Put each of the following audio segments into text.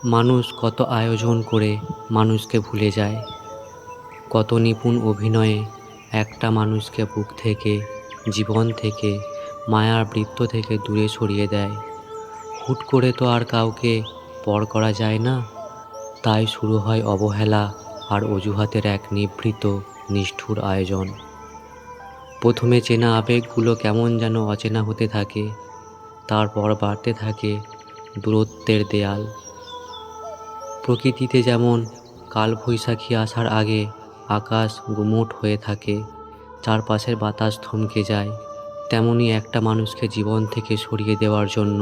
মানুষ কত আয়োজন করে মানুষকে ভুলে যায়, কত নিপুণ অভিনয়ে একটা মানুষকে বুক থেকে, জীবন থেকে, মায়ার বৃত্ত থেকে দূরে সরিয়ে দেয়। হুট করে তো আর কাউকে পর করা যায় না, তাই শুরু হয় অবহেলা আর অজুহাতের এক নিভৃত নিষ্ঠুর আয়োজন। প্রথমে চেনা আবেগগুলো কেমন যেন অচেনা হতে থাকে, তারপর বাড়তে থাকে দূরত্বের দেয়াল। প্রকৃতিতে যেমন কালবৈশাখী আসার আগে আকাশ গুমোট হয়ে থাকে, চারপাশের বাতাস থমকে যায়, তেমনি একটা মানুষকে জীবন থেকে সরিয়ে দেওয়ার জন্য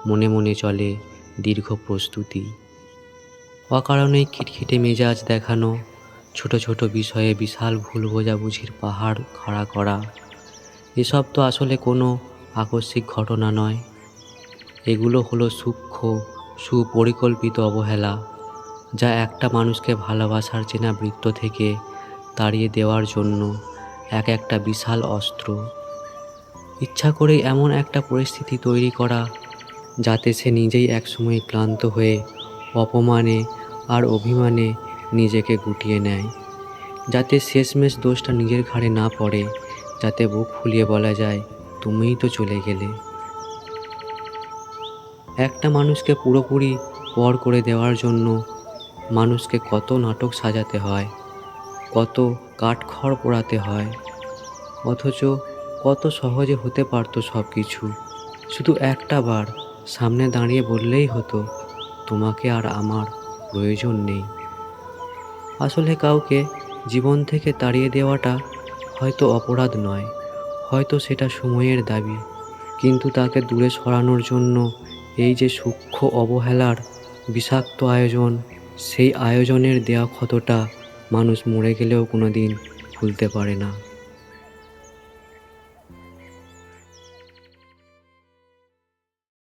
মনে মনে চলে দীর্ঘ প্রস্তুতি। অকারণেই খিটখিটে মেজাজ দেখানো, ছোট ছোট বিষয়ে বিশাল ভুল বোঝাবুঝির পাহাড় খাড়া করা, এসব তো আসলে কোনো আকস্মিক ঘটনা নয়। এগুলো হলো সূক্ষ্ম, সুপরিকল্পিত অবহেলা, যা একটা মানুষকে ভালোবাসার চেনা বৃত্ত থেকে তাড়িয়ে দেওয়ার জন্য একটা বিশাল অস্ত্র। ইচ্ছা করেই এমন একটা পরিস্থিতি তৈরি করা যাতে সে নিজেই একসময় ক্লান্ত হয়ে অপমানে আর অভিমানে নিজেকে গুটিয়ে নেয়, যাতে শেষমেশ দোষটা নিজের ঘাড়ে না পড়ে, যাতে বুক ফুলিয়ে বলা যায়, তুমিই তো চলে গেলে। একটা মানুষকে পুরোপুরি পর করে দেওয়ার জন্য মানুষকে কত নাটক সাজাতে হয়, কত কাঠখড় পোড়াতে হয়, অথচ কত সহজে হতে পারতো সব কিছু। শুধু একটা বার সামনে দাঁড়িয়ে বললেই হতো, তোমাকে আর আমার প্রয়োজন নেই। আসলে কাউকে জীবন থেকে তাড়িয়ে দেওয়াটা হয়তো অপরাধ নয়, হয়তো সেটা সময়ের দাবি, কিন্তু তাকে দূরে সরানোর জন্য এই যে সূক্ষ্ম অবহেলার বিষাক্ত আয়োজন, সেই আয়োজনের দেওয়া ক্ষতটা মানুষ মরে গেলেও কোনো দিন ভুলতে পারে না।